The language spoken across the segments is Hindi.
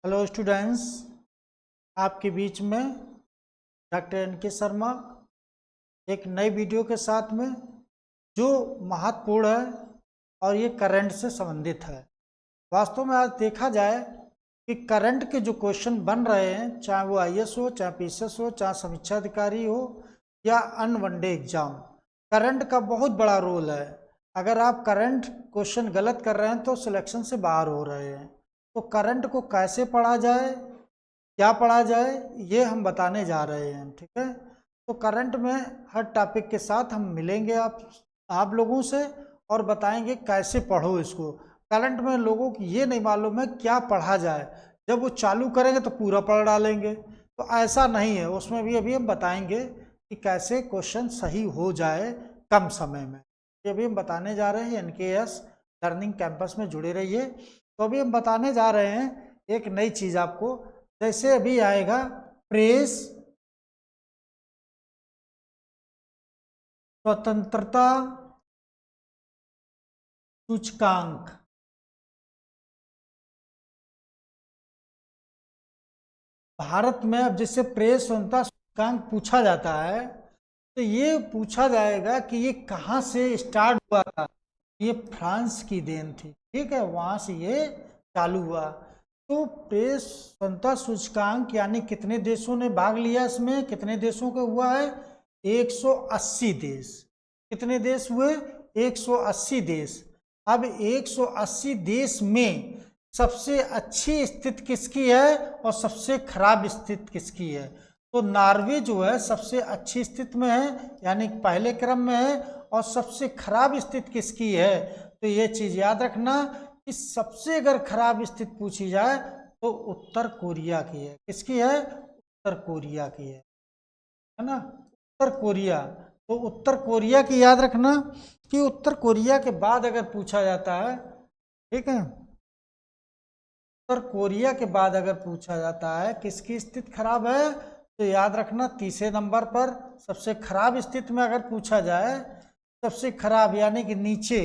हेलो स्टूडेंट्स, आपके बीच में डॉक्टर एन.के. शर्मा एक नई वीडियो के साथ में जो महत्वपूर्ण है और ये करंट से संबंधित है। वास्तव में आज देखा जाए कि करंट के जो क्वेश्चन बन रहे हैं, चाहे वो आईएएस हो, चाहे पीसीएस हो, चाहे समीक्षा अधिकारी हो या अन्य वनडे एग्जाम, करंट का बहुत बड़ा रोल है। अगर आप करंट क्वेश्चन गलत कर रहे हैं तो सिलेक्शन से बाहर हो रहे हैं। तो करंट को कैसे पढ़ा जाए, क्या पढ़ा जाए, ये हम बताने जा रहे हैं। ठीक है, तो करंट में हर टॉपिक के साथ हम मिलेंगे आप लोगों से और बताएंगे कैसे पढ़ो इसको। करंट में लोगों को ये नहीं मालूम है क्या पढ़ा जाए, जब वो चालू करेंगे तो पूरा पढ़ डालेंगे। तो ऐसा नहीं है, उसमें भी अभी हम बताएंगे कि कैसे क्वेश्चन सही हो जाए कम समय में। ये अभी हम बताने जा रहे हैं। एन.के.एस. लर्निंग कैंपस में जुड़े रहिए। तो अभी हम बताने जा रहे हैं एक नई चीज आपको। जैसे अभी आएगा प्रेस स्वतंत्रता सूचकांक। भारत में अब जैसे प्रेस स्वतंत्रता सूचकांक पूछा जाता है तो ये पूछा जाएगा कि ये कहाँ से स्टार्ट हुआ था। ये फ्रांस की देन थी, ठीक है, वहां से ये चालू हुआ। तो प्रेस स्वतंत्रता सूचकांक यानी कितने देशों ने भाग लिया इसमें, कितने देशों का हुआ है? 180 देश। कितने देश हुए? 180 देश। अब 180 देश में सबसे अच्छी स्थिति किसकी है और सबसे खराब स्थिति किसकी है? तो नॉर्वे जो है सबसे अच्छी स्थिति में है, यानी पहले क्रम में है। और सबसे खराब स्थिति किसकी है? तो ये चीज याद रखना कि सबसे अगर खराब स्थिति पूछी जाए तो उत्तर कोरिया की है। किसकी है? उत्तर कोरिया की है ना, उत्तर कोरिया। तो उत्तर कोरिया की याद रखना कि उत्तर कोरिया के बाद अगर पूछा जाता है, ठीक है, उत्तर कोरिया के बाद अगर पूछा जाता है किसकी स्थिति खराब है, तो याद रखना तीसरे नंबर पर सबसे खराब स्थिति में अगर पूछा जाए, सबसे खराब यानी कि नीचे,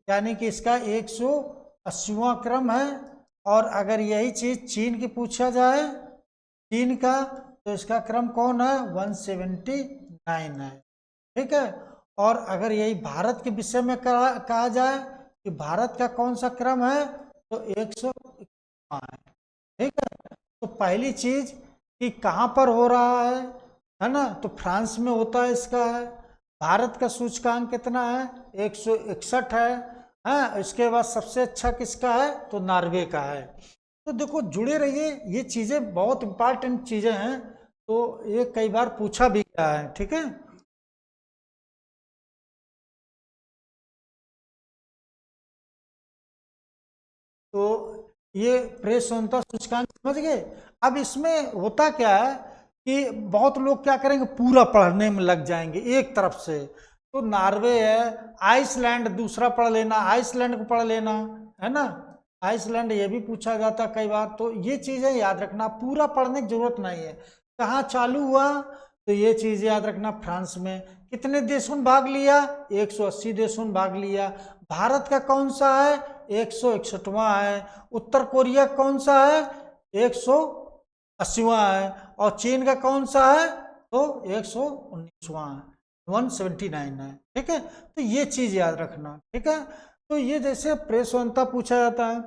यानी कि इसका 180वां क्रम है। और अगर यही चीज चीन की पूछा जाए, चीन का, तो इसका क्रम कौन है? 179 है, ठीक है। और अगर यही भारत के विषय में कहा जाए कि भारत का कौन सा क्रम है, तो 121 है, ठीक है। तो पहली चीज कि कहाँ पर हो रहा है ना, तो फ्रांस में होता है इसका है। भारत का सूचकांक कितना है? 161 है। हाँ, इसके बाद सबसे अच्छा किसका है? तो नॉर्वे का है। तो देखो, जुड़े रहिए, ये चीजें बहुत इंपॉर्टेंट चीजें हैं। तो ये कई बार पूछा भी गया है, ठीक है। तो ये प्रेस स्वतंत्रता सूचकांक समझ गए। अब इसमें होता क्या है कि बहुत लोग क्या करेंगे, पूरा पढ़ने में लग जाएंगे एक तरफ से। तो नॉर्वे है, आइसलैंड दूसरा पढ़ लेना, आइसलैंड को पढ़ लेना, है ना। आइसलैंड ये भी पूछा जाता कई बार। तो ये चीजें याद रखना, पूरा पढ़ने की जरूरत नहीं है। कहाँ चालू हुआ, तो ये चीज याद रखना, फ्रांस में। कितने देशों ने भाग लिया? 180 देशों ने भाग लिया। भारत का कौन सा है? 161वां है। उत्तर कोरिया कौन सा है? 180वां है। और चीन का कौन सा है? तो 119वां है, 179 है, ठीक है। तो ये चीज याद रखना, ठीक है। तो ये जैसे प्रेस स्वतंत्रता पूछा जाता है।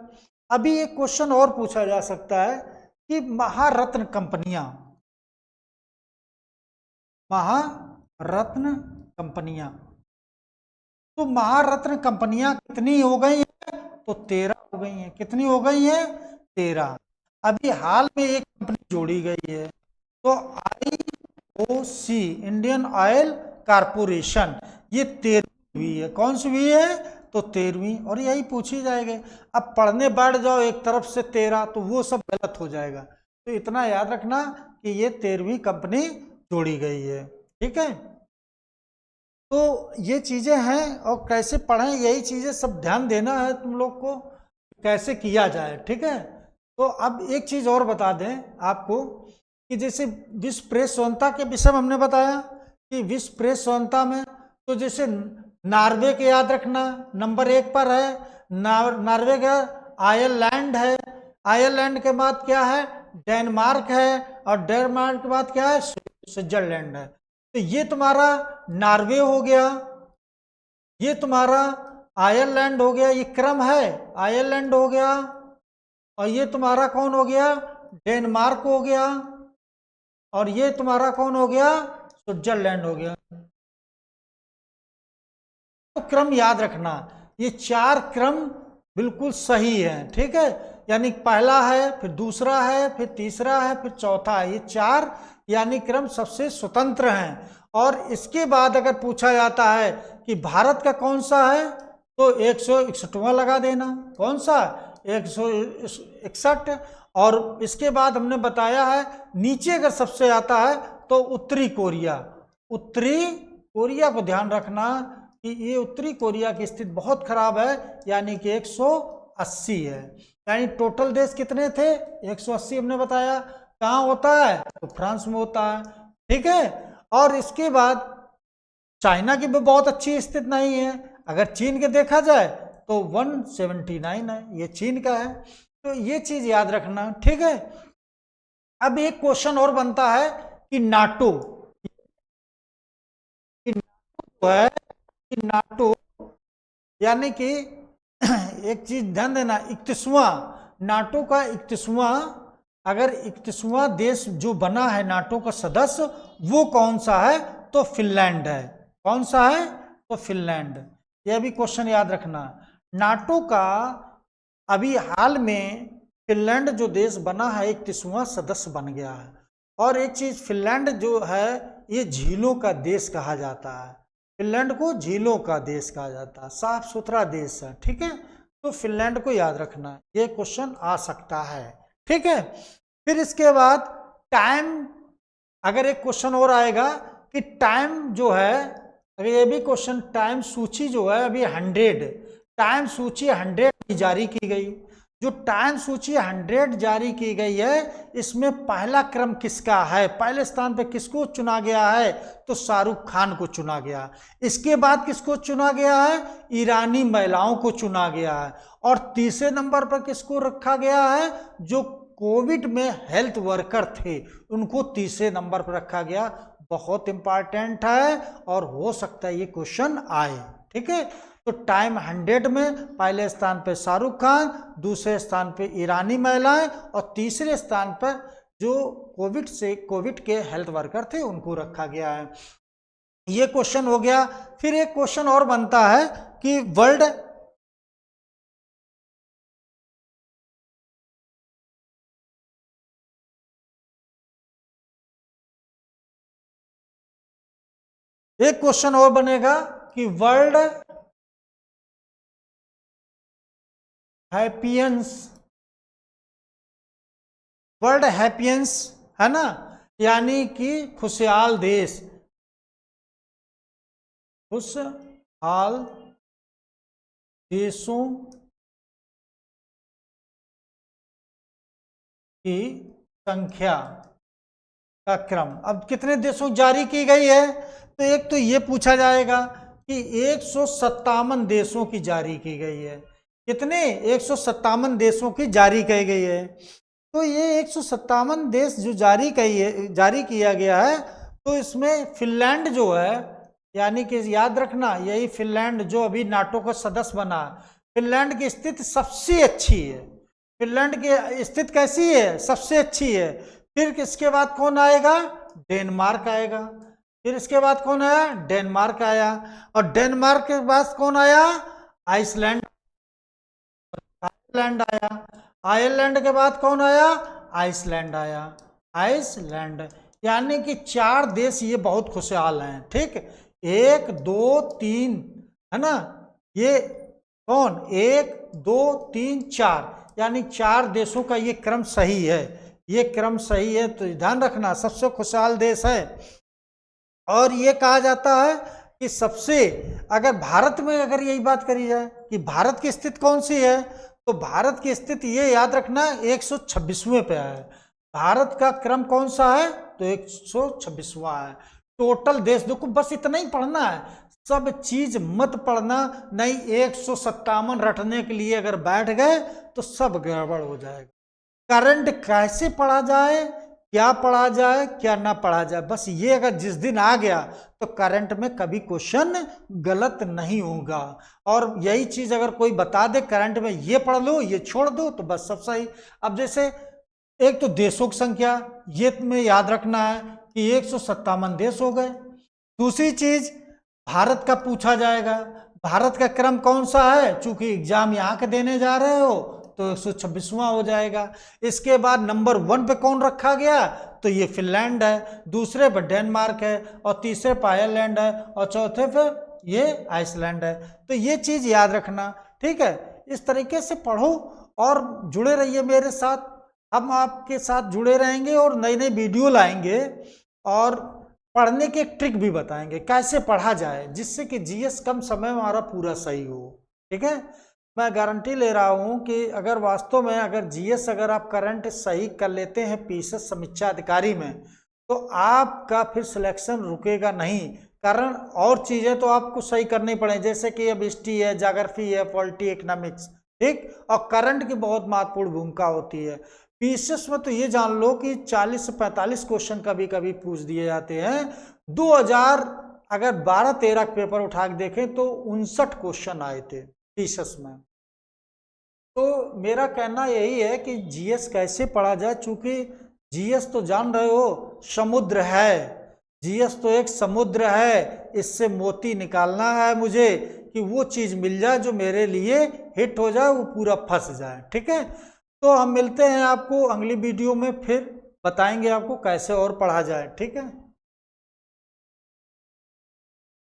अभी एक क्वेश्चन और पूछा जा सकता है कि महारत्न कंपनियां, महारत्न कंपनियां, तो महारत्न कंपनियां कितनी हो गई हैं? तो 13 हो गई हैं। कितनी हो गई हैं? 13। अभी हाल में एक कंपनी जोड़ी गई है, तो आईओसी, इंडियन ऑयल कारपोरेशन, ये 13वीं हुई है। कौन सी हुई है? तो 13वीं। और यही पूछी जाएगी। अब पढ़ने बैठ जाओ एक तरफ से 13, तो वो सब गलत हो जाएगा। तो इतना याद रखना कि ये 13वीं कंपनी जोड़ी गई है, ठीक है। तो ये चीजें हैं, और कैसे पढ़ें यही चीजें सब ध्यान देना है तुम लोग को, कैसे किया जाए, ठीक है। तो अब एक चीज और बता दें आपको कि जैसे विश्व प्रेस स्वतंत्रता के विषय में हमने बताया कि विश्व प्रेस स्वतंत्रता में, तो जैसे नॉर्वे के याद रखना नंबर 1 पर है। नॉर्वे का आयरलैंड है, आयरलैंड के बाद क्या है, डेनमार्क है, और डेनमार्क के बाद क्या है, स्विट्जरलैंड है। तो ये तुम्हारा नॉर्वे हो गया, ये तुम्हारा आयरलैंड हो गया, ये क्रम है, आयरलैंड हो गया, और ये तुम्हारा कौन हो गया, डेनमार्क हो गया, और ये तुम्हारा कौन हो गया, स्विट्जरलैंड हो गया। तो क्रम याद रखना, ये चार क्रम बिल्कुल सही है, ठीक है। यानी पहला है, फिर दूसरा है, फिर तीसरा है, फिर चौथा है, ये चार यानी क्रम सबसे स्वतंत्र हैं। और इसके बाद अगर पूछा जाता है कि भारत का कौन सा है, तो 161वां लगा देना, कौन सा, 161। और इसके बाद हमने बताया है नीचे अगर सबसे आता है तो उत्तरी कोरिया, उत्तरी कोरिया को ध्यान रखना कि ये उत्तरी कोरिया की स्थिति बहुत खराब है, यानी कि 180 है। यानी टोटल देश कितने थे, 180 हमने बताया। कहाँ होता है, तो फ्रांस में होता है, ठीक है। और इसके बाद चाइना की भी बहुत अच्छी स्थिति नहीं है। अगर चीन के देखा जाए तो 179 है, ये चीन का है। तो ये चीज याद रखना, ठीक है। अब एक क्वेश्चन और बनता है कि नाटो है कि नाटो यानी कि एक चीज ध्यान देना, 31वां नाटो का 31वां, अगर 31वां देश जो बना है नाटो का सदस्य, वो कौन सा है, तो फिनलैंड है। कौन सा है, तो फिनलैंड। यह भी क्वेश्चन याद रखना। नाटो का अभी हाल में फिनलैंड जो देश बना है 31वां सदस्य बन गया है। और एक चीज, फिनलैंड जो है ये झीलों का देश कहा जाता है, फिनलैंड को झीलों का देश कहा जाता है, साफ सुथरा देश है, ठीक है। तो फिनलैंड को याद रखना, ये क्वेश्चन आ सकता है, ठीक है। फिर इसके बाद टाइम, अगर एक क्वेश्चन और आएगा कि टाइम जो है, अगर ये भी क्वेश्चन, टाइम सूची जो है अभी 100, टाइम सूची 100 की जारी की गई। जो टाइम सूची 100 जारी की गई है, इसमें पहला क्रम किसका है, पहले स्थान पे किसको चुना गया है, तो शाहरुख खान को चुना गया। इसके बाद किसको चुना गया है, ईरानी महिलाओं को चुना गया है। और तीसरे नंबर पर किसको रखा गया है, जो कोविड में हेल्थ वर्कर थे उनको तीसरे नंबर पर रखा गया। बहुत इंपॉर्टेंट है और हो सकता है ये क्वेश्चन आए, ठीक है। तो टाइम 100 में पहले स्थान पे शाहरुख खान, दूसरे स्थान पे ईरानी महिलाएं, और तीसरे स्थान पर जो कोविड के हेल्थ वर्कर थे उनको रखा गया है। ये क्वेश्चन हो गया। फिर एक क्वेश्चन और बनता है कि वर्ल्ड एक क्वेश्चन और बनेगा कि वर्ल्ड हैप्पियंस, वर्ल्ड हैप्पियंस है ना, यानी कि खुशहाल देश, खुशहाल देशों की संख्या का क्रम। अब कितने देशों की जारी की गई है, तो एक तो ये पूछा जाएगा कि 157 देशों की जारी की गई है। कितने, 157 देशों की जारी की गई है। तो ये 157 देश जो जारी किया गया है, तो इसमें फिनलैंड जो है, यानी कि याद रखना यही फिनलैंड जो अभी नाटो का सदस्य बना, फिनलैंड की स्थिति सबसे अच्छी है। फिनलैंड की स्थिति कैसी है, सबसे अच्छी है। फिर इसके बाद कौन आएगा, डेनमार्क आएगा। फिर इसके बाद कौन आया, डेनमार्क आया। और डेनमार्क के बाद कौन आया, आइसलैंड, आयरलैंड आया। आयरलैंड के बाद कौन आया, आइसलैंड आया, आइसलैंड। यानी कि 4 देश ये बहुत खुशहाल हैं, ठीक। 1 2 3 है ना, ये कौन, 1 2 3 4, यानी 4 देशों का ये क्रम सही है, ये क्रम सही है। तो ध्यान रखना सबसे खुशहाल देश है। और ये कहा जाता है कि सबसे, अगर भारत में अगर यही बात करी जाए कि भारत की स्थिति कौन सी है, तो भारत की स्थिति ये याद रखना 126वें पे है। भारत का क्रम कौन सा है, तो 126वां है। टोटल देश देखो, बस इतना ही पढ़ना है, सब चीज मत पढ़ना, नहीं 157 रटने के लिए अगर बैठ गए तो सब गड़बड़ हो जाएगा। करंट कैसे पढ़ा जाए, क्या पढ़ा जाए, क्या ना पढ़ा जाए, बस ये अगर जिस दिन आ गया तो करंट में कभी क्वेश्चन गलत नहीं होगा। और यही चीज अगर कोई बता दे करंट में ये पढ़ लो ये छोड़ दो तो बस सब सही। अब जैसे एक तो देशों की संख्या, ये तुम्हें याद रखना है कि 157 देश हो गए। दूसरी चीज भारत का पूछा जाएगा, भारत का क्रम कौन सा है, चूंकि एग्जाम यहाँ के देने जा रहे हो तो 126वां हो जाएगा। इसके बाद नंबर 1 पे कौन रखा गया, तो ये फिनलैंड है, दूसरे पे डेनमार्क है, और तीसरे पे आयरलैंड है, और चौथे पे ये आइसलैंड है। तो ये चीज याद रखना, ठीक है। इस तरीके से पढ़ो और जुड़े रहिए मेरे साथ, हम आपके साथ जुड़े रहेंगे और नई नई वीडियो लाएंगे और पढ़ने के एक ट्रिक भी बताएंगे कैसे पढ़ा जाए जिससे कि जीएस कम समय में हमारा पूरा सही हो, ठीक है। मैं गारंटी ले रहा हूं कि अगर वास्तव में अगर जीएस अगर आप करंट सही कर लेते हैं पीएसएस समीक्षा अधिकारी में तो आपका फिर सिलेक्शन रुकेगा नहीं। कारण और चीजें तो आपको सही करनी पड़े, जैसे कि अब हिस्ट्री है, ज्योग्राफी है, पॉलिटी, इकोनॉमिक्स, ठीक, और करंट की बहुत महत्वपूर्ण भूमिका होती है। पीएसएस में तो ये जान लो कि 40 से 45 क्वेश्चन कभी कभी पूछ दिए जाते हैं। 2000 अगर 12-13 पेपर उठा के देखें तो 59 क्वेश्चन आए थे पीएसएस में। तो मेरा कहना यही है कि जीएस कैसे पढ़ा जाए, चूंकि जीएस तो जान रहे हो समुद्र है, जीएस तो एक समुद्र है, इससे मोती निकालना है मुझे कि वो चीज मिल जाए जो मेरे लिए हिट हो जाए, वो पूरा फंस जाए, ठीक है। तो हम मिलते हैं आपको अगली वीडियो में, फिर बताएंगे आपको कैसे और पढ़ा जाए, ठीक है।